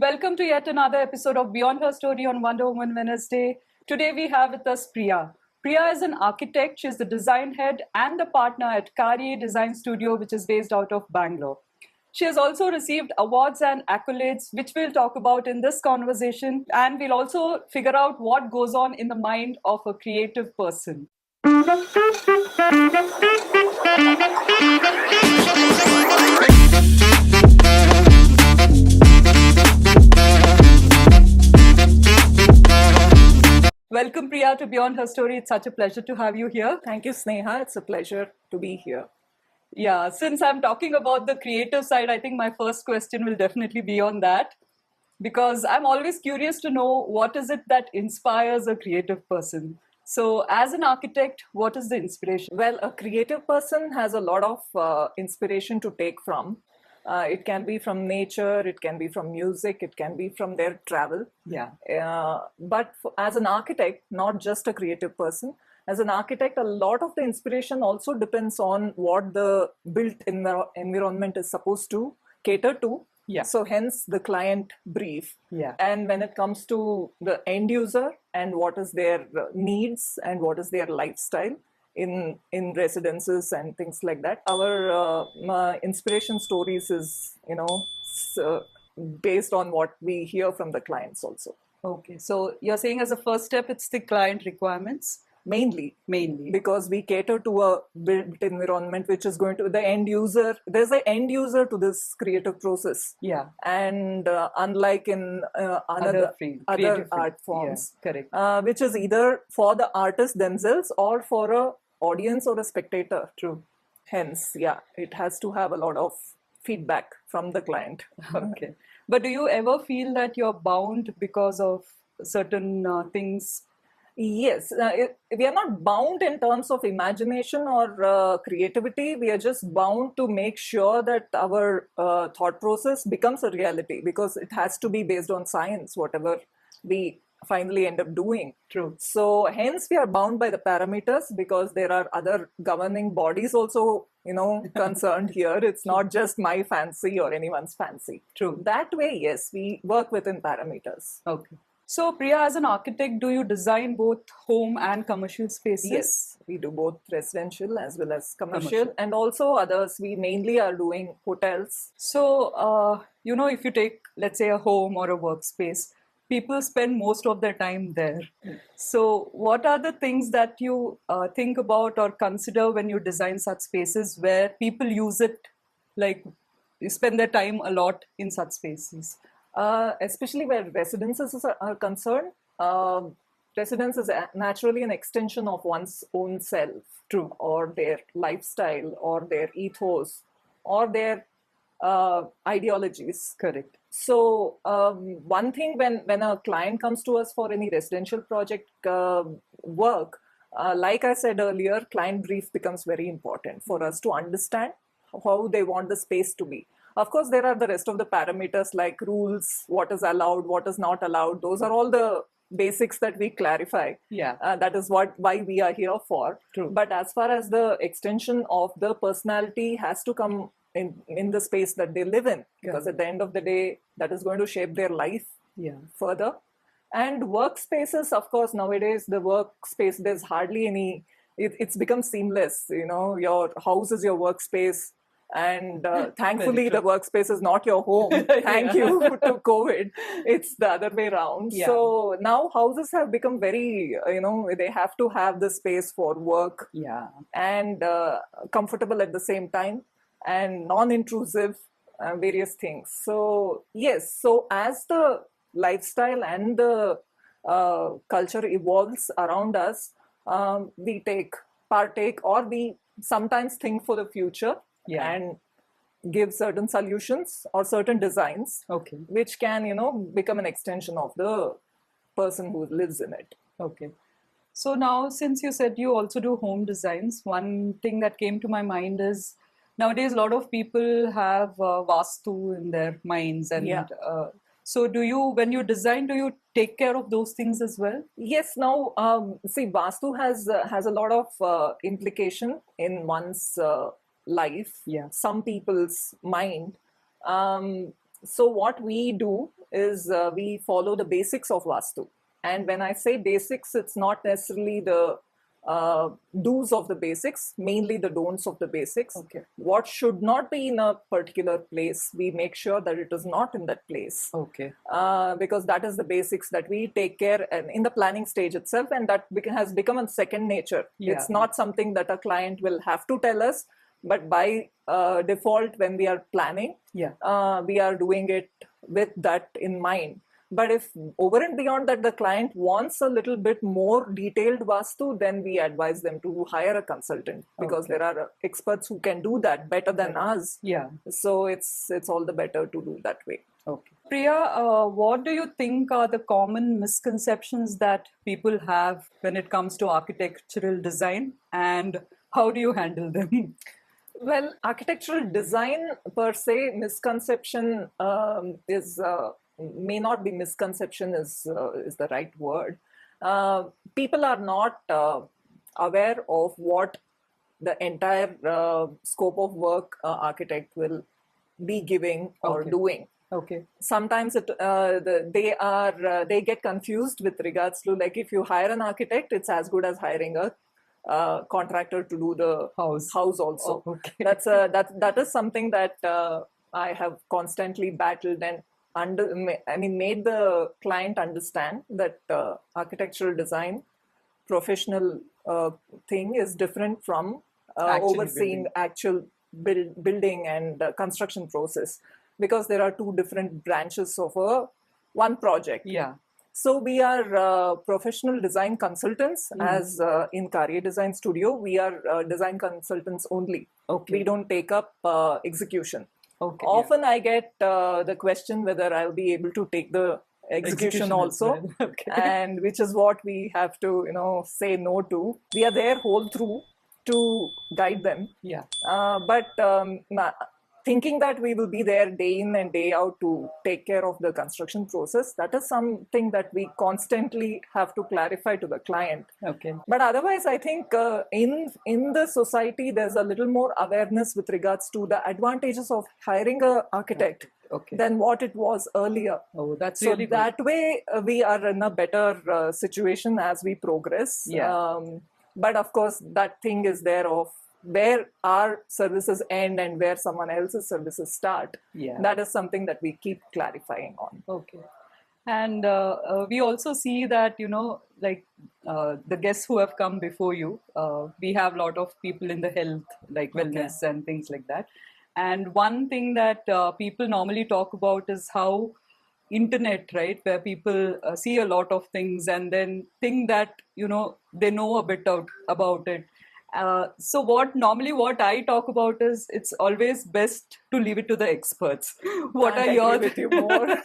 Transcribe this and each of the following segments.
Welcome to yet another episode of Beyond Her Story on Wonder Woman Wednesday. Today we have with us Priya. Priya is an architect. She's the design head and a partner at Karyae Design Studio, which is based out of Bangalore. She has also received awards and accolades, which we'll talk about in this conversation. And we'll also figure out what goes on in the mind of a creative person. Welcome, Priya, to Beyond Her Story. It's such a pleasure to have you here. Thank you, Sneha. It's a pleasure to be here. Yeah, since I'm talking about the creative side, I think my first question will definitely be on that, because I'm always curious to know what is it that inspires a creative person. So, as an architect, what is the inspiration? Well, a creative person has a lot of inspiration to take from. It can be from nature, it can be from music, it can be from their travel. Yeah. But as an architect, not just a creative person, as an architect, a lot of the inspiration also depends on what the built environment is supposed to cater to. Yeah. So hence the client brief. Yeah. And when it comes to the end user and what is their needs and what is their lifestyle in residences and things like that, our inspiration stories is based on what we hear from the clients also. Okay, so you're saying as a first step, it's the client requirements? Mainly, Because we cater to a built environment which is going to the end user. There's an end user to this creative process. Yeah. And unlike in other art forms, yeah, correct. Which is either for the artists themselves or for a audience or a spectator. True. Hence, yeah, it has to have a lot of feedback from the client. Okay. But do you ever feel that you're bound because of certain things? Yes, we are not bound in terms of imagination or creativity. We are just bound to make sure that our thought process becomes a reality, because it has to be based on science, whatever we finally end up doing. True. So hence we are bound by the parameters, because there are other governing bodies also, concerned here. It's not just my fancy or anyone's fancy. True. That way, yes, we work within parameters. Okay. So, Priya, as an architect, do you design both home and commercial spaces? Yes, we do both residential as well as commercial. And also others. We mainly are doing hotels. So, if you take, let's say, a home or a workspace, people spend most of their time there. So, what are the things that you think about or consider when you design such spaces where people use it, like you spend their time a lot in such spaces? Especially where residences are concerned, residence is naturally an extension of one's own self. True. Or their lifestyle or their ethos or their ideologies. Correct. So one thing when a client comes to us for any residential project work, like I said earlier, client brief becomes very important for us to understand how they want the space to be. Of course, there are the rest of the parameters like rules, what is allowed, what is not allowed. Those are all the basics that we clarify. Yeah. That is why we are here for. True. But as far as the extension of the personality has to come in the space that they live in, because at the end of the day, that is going to shape their life further. And workspaces, of course, nowadays, the workspace, there's hardly any, it's become seamless. Your house is your workspace. And thankfully, the workspace is not your home. Thank you to COVID. It's the other way around. Yeah. So now houses have become very, they have to have the space for work. Yeah. And comfortable at the same time and non-intrusive, various things. So yes, so as the lifestyle and the culture evolves around us, we partake or we sometimes think for the future. Yeah. And give certain solutions or certain designs, which can, become an extension of the person who lives in it. Okay. So now, since you said you also do home designs, one thing that came to my mind is nowadays a lot of people have Vastu in their minds. And so when you design, do you take care of those things as well? Yes. Now, see, Vastu has a lot of implication in one's life, some people's mind. So what we do is we follow the basics of Vastu. And when I say basics, it's not necessarily the do's of the basics, mainly the don'ts of the basics. Okay. What should not be in a particular place, we make sure that it is not in that place. Okay. Because that is the basics that we take care in the planning stage itself, and that has become a second nature. Yeah. It's not something that a client will have to tell us, but by default, when we are planning, yeah, we are doing it with that in mind. But if over and beyond that, the client wants a little bit more detailed Vastu, then we advise them to hire a consultant, because there are experts who can do that better than us. Yeah. So it's all the better to do that way. Okay. Priya, what do you think are the common misconceptions that people have when it comes to architectural design, and how do you handle them? Well, architectural design per se, misconception is may not be misconception is the right word. People are not aware of what the entire scope of work architect will be giving or doing. Okay. Sometimes they get confused with regards to, like, if you hire an architect, it's as good as hiring a contractor to do the house also. Oh, okay. That is something that I have constantly battled and made the client understand that architectural design professional thing is different from overseeing actual building and construction process, because there are two different branches of one project. Yeah. So we are professional design consultants. As in Karyae Design Studio, we are design consultants only. Okay. We don't take up execution. Okay. Often I get the question whether I'll be able to take the execution also, well. Okay. and which is what we have to say no to. We are there whole through to guide them. Yeah. But thinking that we will be there day in and day out to take care of the construction process, that is something that we constantly have to clarify to the client. Okay. But otherwise, I think in the society, there's a little more awareness with regards to the advantages of hiring an architect than what it was earlier. Oh, that's so really that good. way we are in a better situation as we progress. Yeah. But of course, that thing is there of where our services end and where someone else's services start. Yeah. That is something that we keep clarifying on. Okay. And we also see that, the guests who have come before you, we have a lot of people in the health, like wellness and things like that. And one thing that people normally talk about is how internet, right, where people see a lot of things and then think that, they know a bit about it. So what I talk about is it's always best to leave it to the experts. What are your with you more?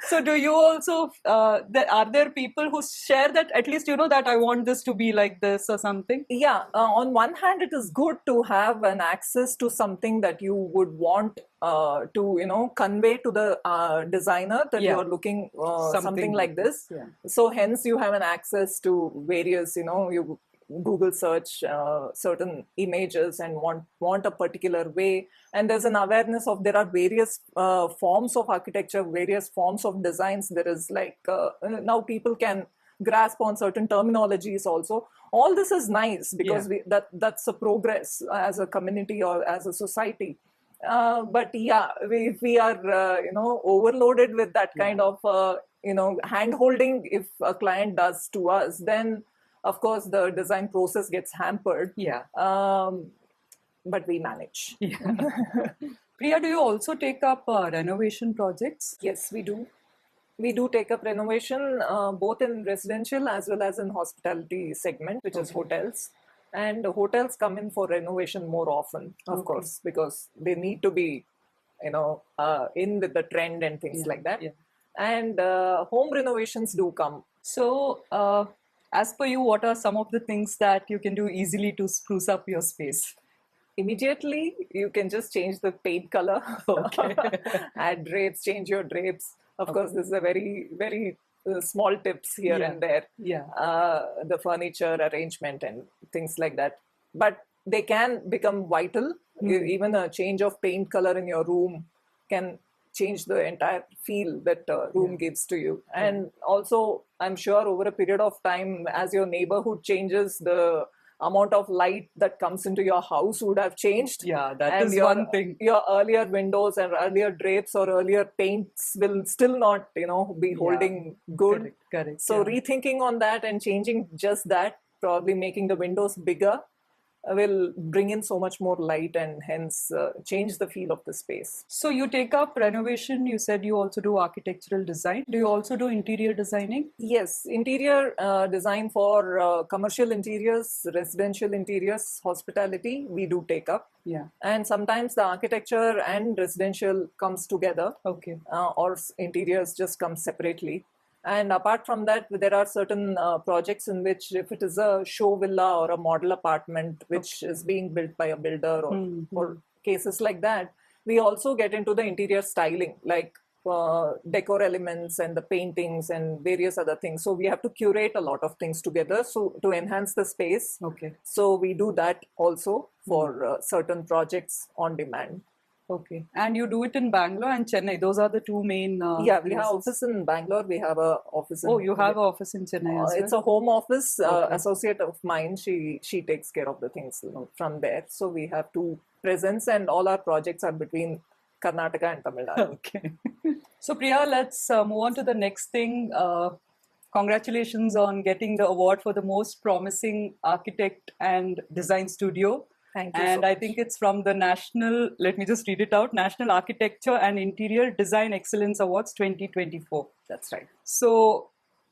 So do you also, are there people who share that, at least, that I want this to be like this or something? Yeah. On one hand, it is good to have an access to something that you would want to, convey to the designer that you're looking something like this. Yeah. So hence you have an access to various, you Google search certain images and want a particular way, and there's an awareness of there are various forms of architecture, various forms of designs. There is now people can grasp on certain terminologies also. All this is nice because that's a progress as a community or as a society. But if we are overloaded with that kind of hand holding, if a client does to us, then of course, the design process gets hampered. Yeah. But we manage. Yeah. Priya, do you also take up renovation projects? Yes, we do. We do take up renovation both in residential as well as in hospitality segment, which is hotels. And hotels come in for renovation more often, of course, because they need to be, in with the trend and things like that. Yeah. And home renovations do come. So, as per you, what are some of the things that you can do easily to spruce up your space? Immediately, you can just change the paint color. Okay. Add drapes, change your drapes. Of course, this is a very, very small tips here and there. Yeah. The furniture arrangement and things like that. But they can become vital. Even a change of paint color in your room can change the entire feel that room gives to you. And also, I'm sure over a period of time, as your neighborhood changes, the amount of light that comes into your house would have changed. Yeah, that and is your, one thing. Your earlier windows and earlier drapes or earlier paints will still not, be holding good. Correct. So rethinking on that and changing just that, probably making the windows bigger, will bring in so much more light and hence change the feel of the space. So you take up renovation. You said you also do architectural design. Do you also do interior designing? Yes, interior design for commercial interiors, residential interiors, hospitality, we do take up. Yeah. And sometimes the architecture and residential comes together. Okay. Or interiors just come separately. And apart from that, there are certain projects in which, if it is a show villa or a model apartment which is being built by a builder, or cases like that, we also get into the interior styling, like decor elements and the paintings and various other things. So we have to curate a lot of things together to enhance the space. Okay. So we do that also for certain projects on demand. Okay. And you do it in Bangalore and Chennai. Those are the two main we have office in Bangalore. We have a office in... Oh, you have an office in Chennai as well? It's a home office. Associate of mine, she takes care of the things from there. So we have two presence and all our projects are between Karnataka and Tamil Nadu. Okay. So Priya, let's move on to the next thing. Congratulations on getting the award for the most promising architect and design studio. Thank you. And I think it's from the National, let me just read it out, National Architecture and Interior Design Excellence Awards 2024. That's right. So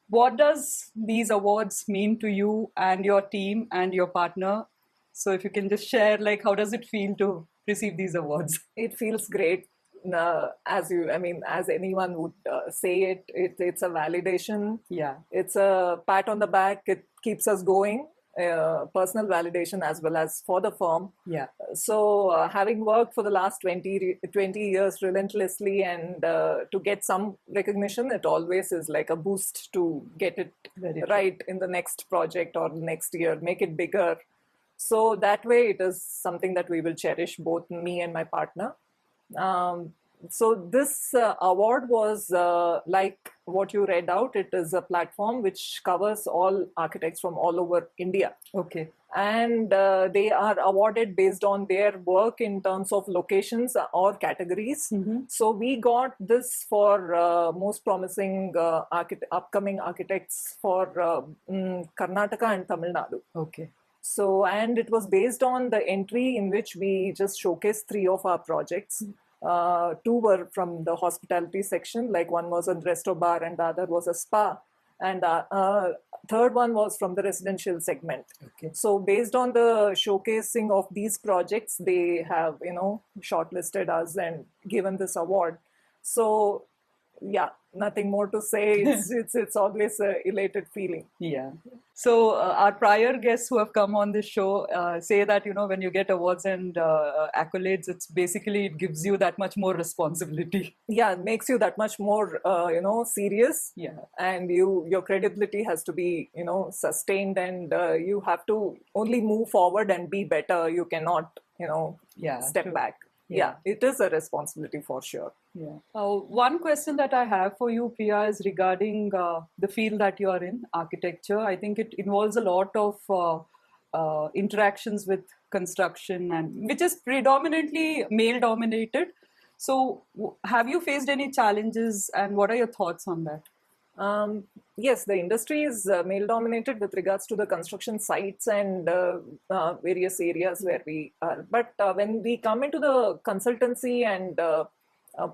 what does these awards mean to you and your team and your partner? So if you can just share, like, how does it feel to receive these awards? It feels great. As anyone would say it's a validation. Yeah. It's a pat on the back. It keeps us going. Personal validation as well as for the firm. Yeah. So having worked for the last 20 years relentlessly and to get some recognition, it always is like a boost to get it right in the next project or next year, make it bigger. So that way it is something that we will cherish, both me and my partner. So this award was like what you read out. It is a platform which covers all architects from all over India. Okay. And they are awarded based on their work in terms of locations or categories. Mm-hmm. So we got this for most promising upcoming architects for Karnataka and Tamil Nadu. Okay. So, and it was based on the entry in which we just showcased 3 of our projects. 2 were from the hospitality section, like one was a resto bar and the other was a spa. And third one was from the residential segment. Okay. So based on the showcasing of these projects, they have, shortlisted us and given this award. So yeah, nothing more to say. It's always an elated feeling. Yeah. So our prior guests who have come on this show say that, when you get awards and accolades, it gives you that much more responsibility. Yeah, it makes you that much more, serious. Yeah. And your credibility has to be, sustained, and you have to only move forward and be better. You cannot, step back. Yeah, it is a responsibility for sure. Yeah. One question that I have for you, Priya, is regarding the field that you are in, architecture. I think it involves a lot of interactions with construction, and which is predominantly male-dominated. So have you faced any challenges, and what are your thoughts on that? Yes, the industry is male-dominated with regards to the construction sites and various areas where we are. But when we come into the consultancy and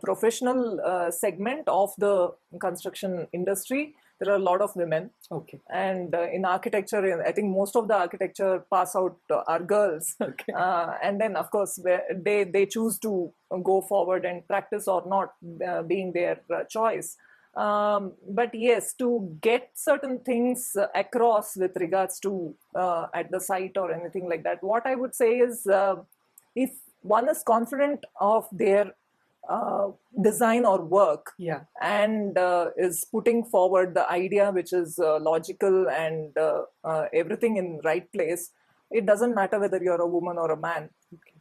professional segment of the construction industry, there are a lot of women. Okay. And in architecture, I think most of the architecture pass out are girls. Okay. And then, of course, they choose to go forward and practice or not, being their choice. But yes, to get certain things across with regards to at the site or anything like that, what I would say is if one is confident of their design or work, and is putting forward the idea which is logical and everything in right place, it doesn't matter whether you're a woman or a man. Okay.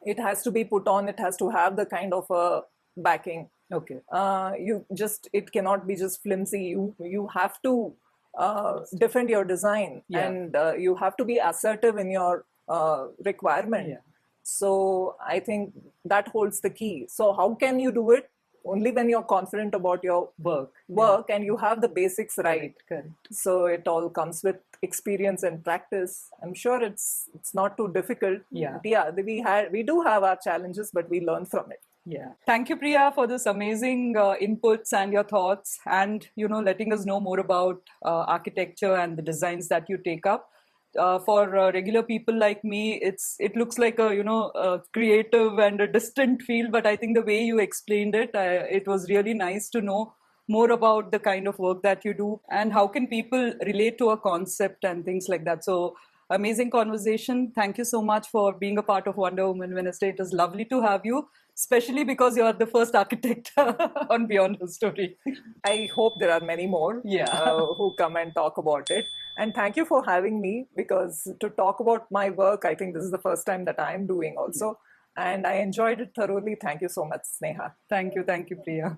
It has to be put on. It has to have the kind of backing. Okay. It cannot be just flimsy. You have to defend your design, and you have to be assertive in your requirement. Yeah. So I think that holds the key. So how can you do it? Only when you're confident about your work, and you have the basics right. Correct. So it all comes with experience and practice. I'm sure it's not too difficult. Yeah. We do have our challenges, but we learn from it. Yeah. Thank you, Priya, for this amazing inputs and your thoughts, and letting us know more about architecture and the designs that you take up. For regular people like me, it looks like a creative and a distant field, but I think the way you explained it, it was really nice to know more about the kind of work that you do and how can people relate to a concept and things like that. So amazing conversation. Thank you so much for being a part of Wonder Woman Wednesday. It is lovely to have you, especially because you're the first architect on Beyond Her Story. I hope there are many more who come and talk about it. And thank you for having me, because to talk about my work, I think this is the first time that I'm doing also. And I enjoyed it thoroughly. Thank you so much, Sneha. Thank you, Priya.